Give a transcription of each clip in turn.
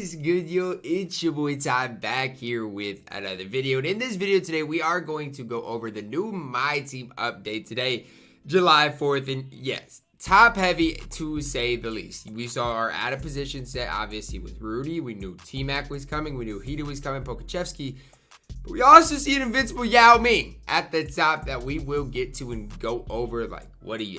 is good, yo? It's your boy Ty back here with another video. And in this video today, we are going to go over the new MyTEAM update today, July 4th. And yes, top heavy to say the least. We saw our out of position set, obviously, with Rudy. We knew Tmac was coming. We knew Hedo was coming, Pokusevski. But we also see an invincible Yao Ming at the top that we will get to and go over, like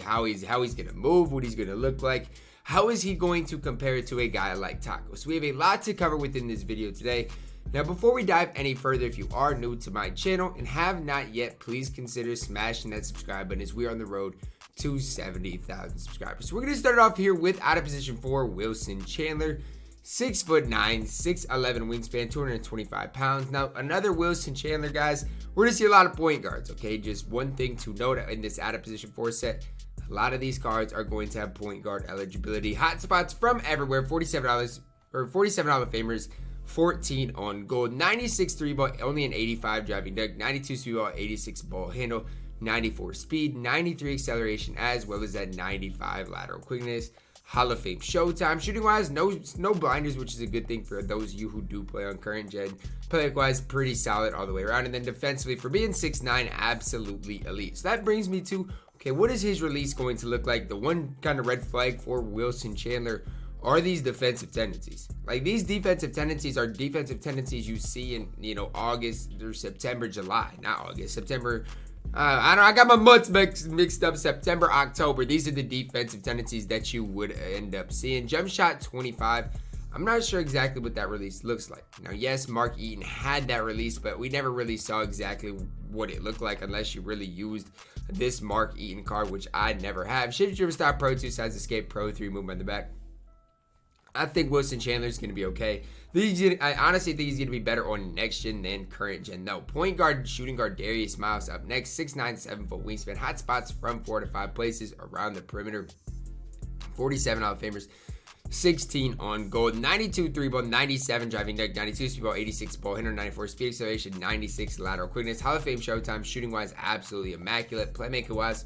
how he's gonna move, what he's gonna look like. How is he going to compare to a guy like Taco? So we have a lot to cover within this video today. Now, before we dive any further, if you are new to my channel and have not yet, please consider smashing that subscribe button as we are on the road to 70,000 subscribers. So we're going to start off here with out of position 4, Wilson Chandler. 6'9", 6'11" wingspan, 225 pounds. Now, another Wilson Chandler, guys, we're going to see a lot of point guards, okay? Just one thing to note in this out of position 4 set. A lot of these cards are going to have point guard eligibility. Hot spots from everywhere. $47 or $47 famers. 14 on gold. 96 3 ball, only an 85 driving dunk. 92 speed ball, 86 ball handle. 94 speed, 93 acceleration, as well as that 95 lateral quickness. Hall of Fame showtime. Shooting wise, no blinders, which is a good thing for those of you who do play on current gen. Play wise, pretty solid all the way around. And then defensively, for being 6'9", absolutely elite. So that brings me to, okay, what is his release going to look like? The one kind of red flag for Wilson Chandler are these defensive tendencies. Like, these defensive tendencies are defensive tendencies you see in, August or September, July, not August, September. I got my months mixed up. September, October. These are the defensive tendencies that you would end up seeing. Jump shot 25. I'm not sure exactly what that release looks like. Now, yes, Mark Eaton had that release, but we never really saw exactly what it looked like unless you really used this Mark Eaton card, which I never have. Shift Dribble Stop Pro 2, Size Escape Pro 3, movement in the back. I think Wilson Chandler is going to be okay. I honestly think he's going to be better on next gen than current gen. No, point guard, shooting guard Darius Miles up next. 6'9", 7 foot wingspan. Hot spots from 4 to 5 places around the perimeter. 47 Hall of Famers. 16 on gold. 92 3 ball, 97 driving dunk, 92 speed ball, 86 ball handle, 94 speed acceleration, 96 lateral quickness. Hall of Fame showtime. Shooting wise, absolutely immaculate. Playmaker wise,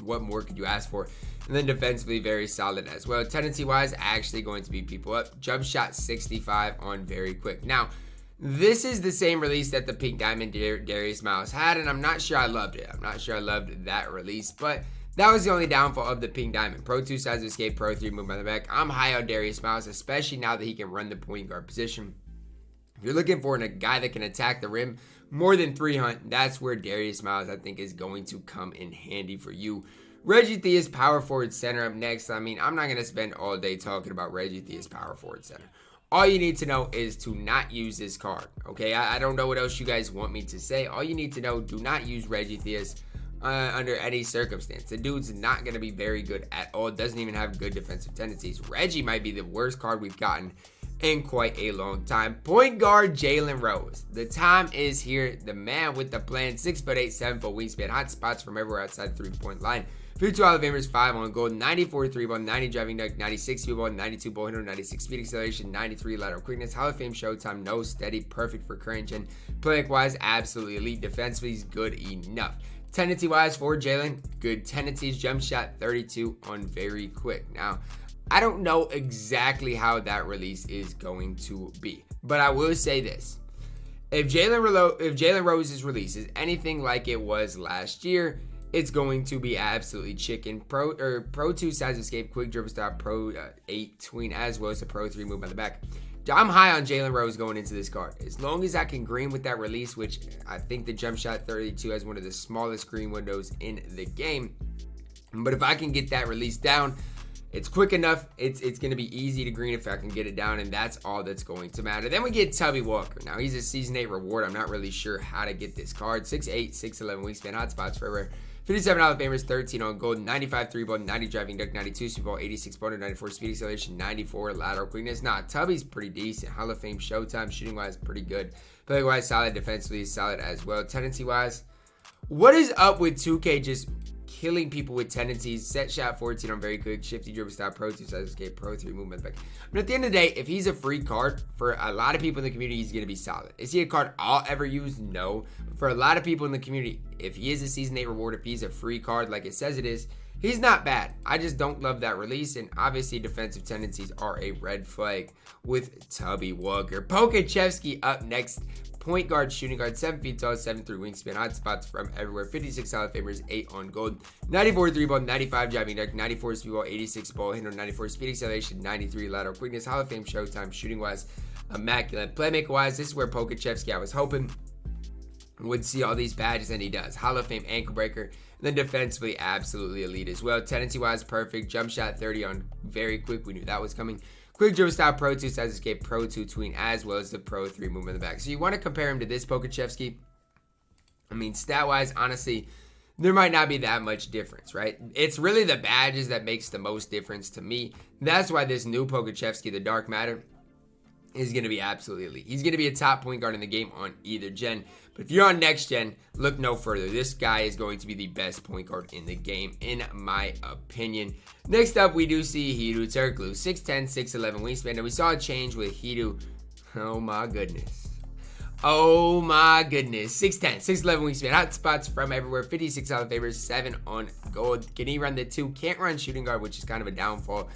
what more could you ask for? And then defensively, very solid as well. Tendency-wise, actually going to beat people up. Jump shot 65 on very quick. Now, this is the same release that the Pink Diamond Darius Miles had, and I'm not sure I loved it. I'm not sure I loved that release, but that was the only downfall of the Pink Diamond. Pro 2, Size Escape, Pro 3, movement on the back. I'm high on Darius Miles, especially now that he can run the point guard position. If you're looking for a guy that can attack the rim more than 300, that's where Darius Miles, I think, is going to come in handy for you. Reggie Theus, power forward center up next. I mean, I'm not going to spend all day talking about Reggie Theus, power forward center. All you need to know is to not use this card, okay? I don't know what else you guys want me to say. All you need to know, do not use Reggie Theus under any circumstance. The dude's not going to be very good at all. Doesn't even have good defensive tendencies. Reggie might be the worst card we've gotten in quite a long time. Point guard Jalen Rose. The time is here. The man with the plan. 6'8", 7 foot wingspan. Hot spots from everywhere outside the 3-point line. 52 Hall of Famers, 5 on gold, 94 3 ball, 90 driving dunk, 96 speed ball, 92 ball handle, 96 speed acceleration, 93 lateral quickness. Hall of Fame showtime, no steady, perfect for current gen. Playmaker wise, absolutely elite. Defensively, he's good enough. Tendency wise for Jalen, good tendencies. Jump shot 32 on very quick. Now, I don't know exactly how that release is going to be, but I will say this. If Jalen Rose's release is anything like it was last year, it's going to be absolutely chicken. Pro 2 Size Escape, Quick Dribble Stop, Pro 8 Tween, as well as the Pro 3 move on the back. I'm high on Jalen Rose going into this card. As long as I can green with that release, which I think the jump shot 32 has one of the smallest green windows in the game. But if I can get that release down, it's quick enough. It's going to be easy to green if I can get it down, and that's all that's going to matter. Then we get Tubby Walker. Now, he's a Season 8 reward. I'm not really sure how to get this card. 6'8", 6'11", wingspan, hot spots forever. 57 Hall of Famers, 13 on gold, 95 3 ball, 90 driving dunk, 92 speed ball, 86 ball, 94 speed acceleration, 94 lateral quickness. Nah, Tubby's pretty decent. Hall of Fame showtime, shooting wise, pretty good. Play wise, solid. Defensively, solid as well. Tendency wise, what is up with 2K just killing people with tendencies? Set shot 14 on very quick. Shifty dribble stop, Pro 2 Size Escape, Pro 3 movement back. But at the end of the day, if he's a free card, for a lot of people in the community, he's going to be solid. Is he a card I'll ever use? No. But for a lot of people in the community, if he is a Season 8 reward, if he's a free card like it says it is, He's not bad. I just don't love that release, and obviously defensive tendencies are a red flag with Tubby Walker. Pokusevski up next. Point guard, shooting guard, 7 feet tall, 7'3" wingspan, hot spots from everywhere, 56 solid favors, 8 on gold, 94 3-ball, 95 driving deck, 94 speed ball, 86 ball handle, 94 speed acceleration, 93 lateral quickness, Hall of Fame showtime, shooting wise, immaculate. Playmaker wise, this is where Pokusevski, I was hoping, would see all these badges, and he does. Hall of Fame ankle breaker, and then defensively absolutely elite as well. Tendency wise, perfect. Jump shot 30 on very quick. We knew that was coming. Quick dribble style, Pro 2 size escape, Pro 2 tween, as well as the Pro 3 movement in the back. So you want to compare him to this Pokusevski. I mean, stat-wise, honestly, there might not be that much difference, right? It's really the badges that makes the most difference to me. That's why this new Pokusevski, the Dark Matter, is going to be absolutely elite. He's going to be a top point guard in the game on either gen. But if you're on next gen, look no further. This guy is going to be the best point guard in the game, in my opinion. Next up, we do see Hedo Turkoglu, 6'10", 6'11" wingspan. And we saw a change with Hedo. Oh my goodness. Oh my goodness. 6'10", 6'11" wingspan. Hot spots from everywhere. 56 solid favors, 7 on gold. Can he run the 2? Can't run shooting guard, which is kind of a downfall.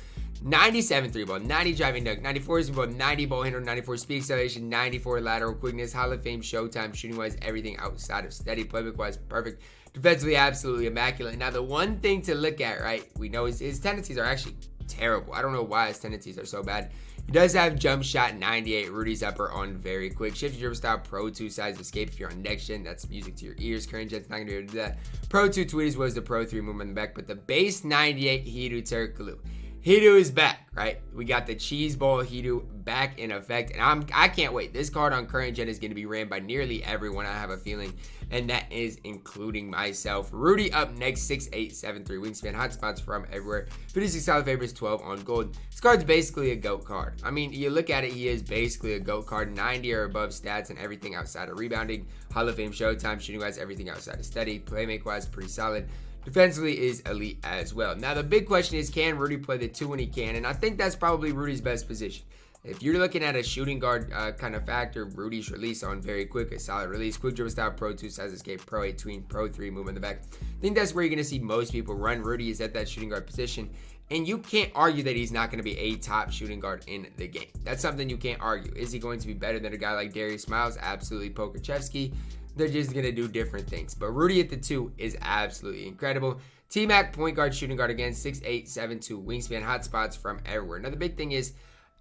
97 3-ball, 90 driving dunk, 94 ball, 90 ball handle, 94 speed acceleration, 94 lateral quickness, Hall of Fame showtime, shooting wise, everything outside of steady, playbook wise, perfect, defensively absolutely immaculate. Now the one thing to look at, right, we know his tendencies are actually terrible. I don't know why his tendencies are so bad. He does have jump shot 98, Rudy's upper on very quick, shift dribble style, Pro 2 size escape. If you're on next gen, that's music to your ears. Current gen's not gonna be able to do that. Pro 2 tweet as well as the Pro 3 movement in the back, but the base 98 Hedo Turkoglu. Hedo is back, right? We got the cheese ball Hedo back in effect, and I can't wait. This card on current gen is going to be ran by nearly everyone, I have a feeling, and that is including myself. Rudy up next, 6'8", 7'3", wingspan, hot spots from everywhere, 56 solid favors, 12 on gold. This card's basically a GOAT card. I mean, you look at it, he is basically a GOAT card, 90 or above stats and everything outside of rebounding, Hall of Fame showtime, shooting wise, everything outside of steady, playmaker wise, pretty solid. Defensively is elite as well. Now the big question is, can Rudy play the 2 when he can? And I think that's probably Rudy's best position. If you're looking at a shooting guard kind of factor, Rudy's release on very quick, a solid release, quick dribble style, Pro 2 size escape, Pro 8 tween, Pro 3 movement in the back. I think that's where you're going to see most people run. Rudy is at that shooting guard position, and you can't argue that he's not going to be a top shooting guard in the game. That's something you can't argue. Is he going to be better than a guy like Darius Miles? Absolutely. Pokusevski. They're just going to do different things. But Rudy at the 2 is absolutely incredible. Tmac, point guard, shooting guard again, 6'8", 7'2", wingspan, hot spots from everywhere. Now the big thing is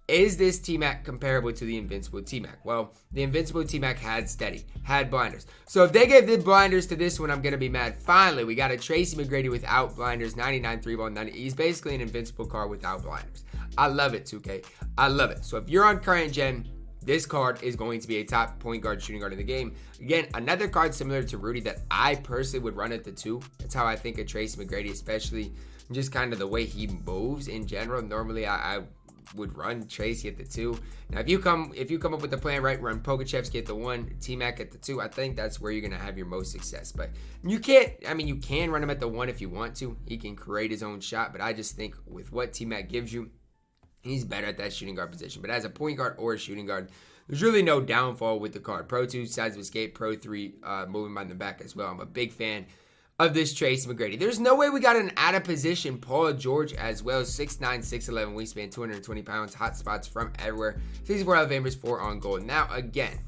this Tmac comparable to the invincible Tmac? Well, the invincible Tmac had steady, had blinders. So if they gave the blinders to this one, I'm going to be mad. Finally, we got a Tracy McGrady without blinders, 99 3-ball, 90. He's basically an invincible card without blinders. I love it, 2K. I love it. So if you're on current gen, this card is going to be a top point guard, shooting guard in the game. Again, another card similar to Rudy that I personally would run at the 2. That's how I think of Tracy McGrady, especially just kind of the way he moves in general. Normally, I would run Tracy at the 2. Now, if you come up with the plan right, run Pokusevski at the 1, Tmac at the 2. I think that's where you're gonna have your most success. But you can't. I mean, you can run him at the 1 if you want to. He can create his own shot. But I just think with what Tmac gives you, he's better at that shooting guard position. But as a point guard or a shooting guard, there's really no downfall with the card. Pro 2 size of escape, Pro 3 moving by in the back as well. I'm a big fan of this Tracy McGrady. There's no way we got an out of position Paul George as well. 6'9", 6'11", wingspan, 220 pounds, hot spots from everywhere. 64 out of famers, 4 on gold. Now again,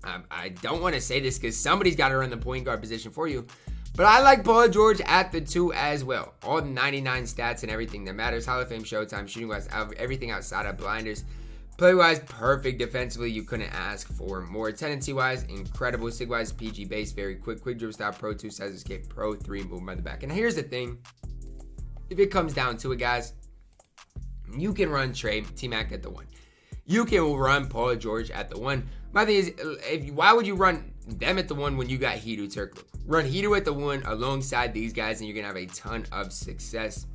I don't want to say this because somebody's got to run the point guard position for you. But I like Paul George at the 2 as well. All 99 stats and everything that matters. Hall of Fame showtime, shooting wise, everything outside of blinders. Play wise, perfect. Defensively, you couldn't ask for more. Tendency wise, incredible. Sig wise, PG base, very quick dribble style, Pro 2 size escape, Pro 3 movement by the back. And here's the thing. If it comes down to it, guys, you can run Tmac at the 1. You can run Paul George at the 1. My thing is, why would you run them at the 1 when you got Hedo Turkoglu? Run Hedo at the 1 alongside these guys, and you're going to have a ton of success.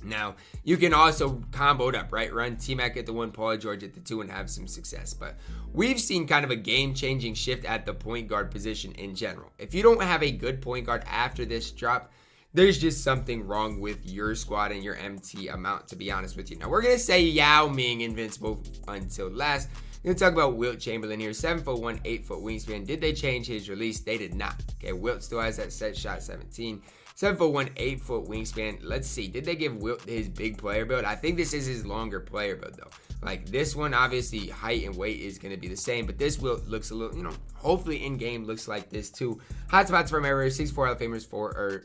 Now, you can also combo it up, right? Run Tmac at the 1, Paul George at the 2, and have some success. But we've seen kind of a game-changing shift at the point guard position in general. If you don't have a good point guard after this drop, there's just something wrong with your squad and your MT amount, to be honest with you. Now, we're going to say Yao Ming invincible until last. We're going to talk about Wilt Chamberlain here. 7'1", 8-foot wingspan. Did they change his release? They did not. Okay, Wilt still has that set shot 17. 7'1", 8-foot wingspan. Let's see. Did they give Wilt his big player build? I think this is his longer player build, though. Like, this one, obviously, height and weight is going to be the same. But this Wilt looks a little, you know, hopefully in-game looks like this, too. Hotspots from everywhere. 6'4" Hall of Famers,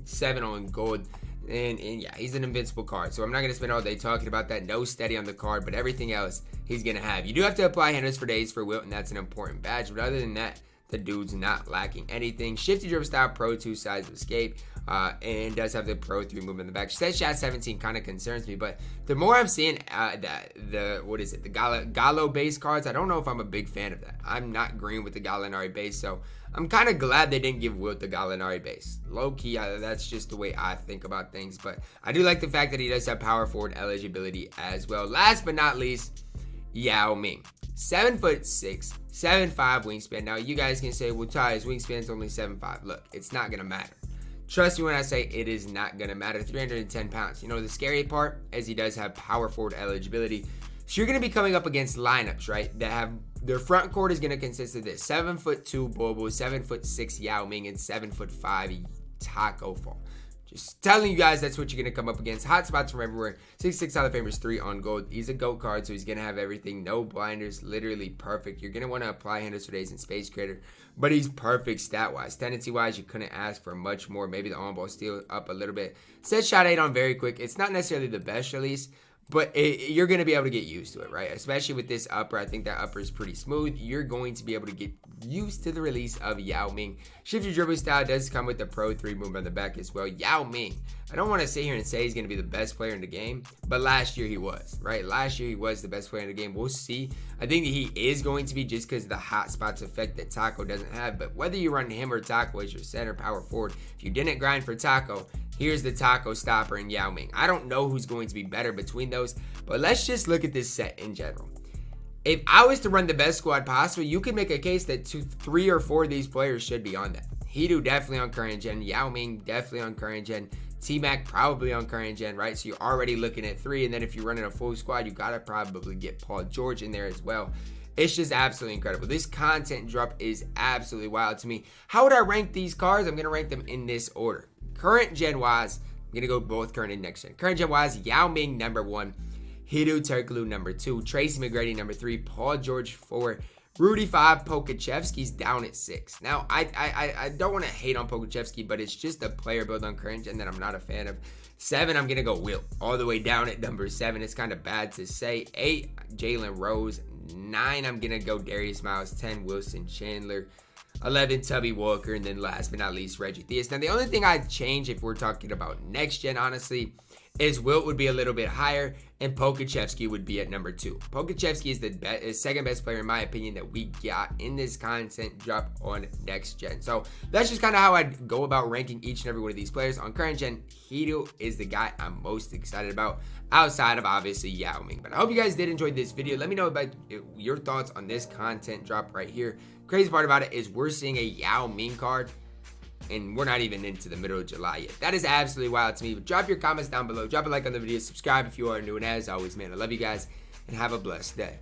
7 on gold. And yeah, he's an invincible card. So I'm not going to spend all day talking about that. No steady on the card, but everything else he's going to have. You do have to apply handles for days for Wilt, and that's an important badge. But other than that, the dude's not lacking anything. Shifty dribble style, pro 2 sides of escape, and does have the pro 3 movement in the back. Set shot 17 kind of concerns me, but the more I'm seeing the Gallo base cards, I don't know if I'm a big fan of that. I'm not green with the Gallinari base, so I'm kind of glad they didn't give Wilt the Gallinari base. Low key, that's just the way I think about things, but I do like the fact that he does have power forward eligibility as well. Last but not least, Yao Ming. 7'6", 7'5" wingspan. Now, you guys can say, well, Ty, his wingspan's only 7'5". Look, it's not going to matter. Trust me when I say it is not going to matter. 310 pounds. You know, the scary part is he does have power forward eligibility. So you're going to be coming up against lineups, right, that have their front court is going to consist of this. 7'2" Bobo, 7'6" Yao Ming, and 7'5" Taco Fall. Just telling you guys that's what you're going to come up against. Hotspots from everywhere. 6'6" Hall of Famers, 3 on gold. He's a GOAT card, so he's going to have everything. No blinders. Literally perfect. You're going to want to apply handles for days in Space Creator. But he's perfect stat-wise. Tendency-wise, you couldn't ask for much more. Maybe the on-ball steal up a little bit. Set shot 8 on very quick. It's not necessarily the best release, but you're going to be able to get used to it, right? Especially with this upper. I think that upper is pretty smooth. You're going to be able to get used to the release of Yao Ming. Shifty dribble style does come with the pro 3 movement on the back as well. Yao Ming, I don't want to sit here and say he's going to be the best player in the game, but last year he was, right? Last year he was the best player in the game. We'll see. I think that he is going to be just because of the hot spots effect that Taco doesn't have. But whether you run him or Taco as your center power forward, if you didn't grind for Taco, here's the Taco stopper and Yao Ming. I don't know who's going to be better between those, but let's just look at this set in general. If I was to run the best squad possible, you could make a case that 3 or 4 of these players should be on that. Hedo definitely on current gen. Yao Ming definitely on current gen. Tmac probably on current gen, right? So you're already looking at 3. And then if you're running a full squad, you got to probably get Paul George in there as well. It's just absolutely incredible. This content drop is absolutely wild to me. How would I rank these cards? I'm going to rank them in this order. Current gen wise, I'm going to go both current and next gen. Current gen wise, Yao Ming number 1. Hedo Turkoglu number 2, Tracy McGrady number 3, Paul George 4, Rudy 5, Pokusevski's down at 6. Now, I don't want to hate on Pokusevski, but it's just a player build on current gen that I'm not a fan of. 7, I'm going to go Wilt, all the way down at number 7. It's kind of bad to say. 8, Jalen Rose. 9, I'm going to go Darius Miles. 10, Wilson Chandler. 11, Tubby Walker. And then last but not least, Reggie Theus. Now, the only thing I'd change if we're talking about next gen, honestly, is Wilt would be a little bit higher and Pokusevski would be at number 2. Pokusevski is the second best player in my opinion that we got in this content drop on next gen. So that's just kind of how I'd go about ranking each and every one of these players. On current gen, Hedo is the guy I'm most excited about outside of obviously Yao Ming. But I hope you guys did enjoy this video. Let me know about your thoughts on this content drop right here. Crazy part about it is we're seeing a Yao Ming card and we're not even into the middle of July yet. That is absolutely wild to me. But drop your comments down below. Drop a like on the video. Subscribe if you are new. And as always, man, I love you guys. And have a blessed day.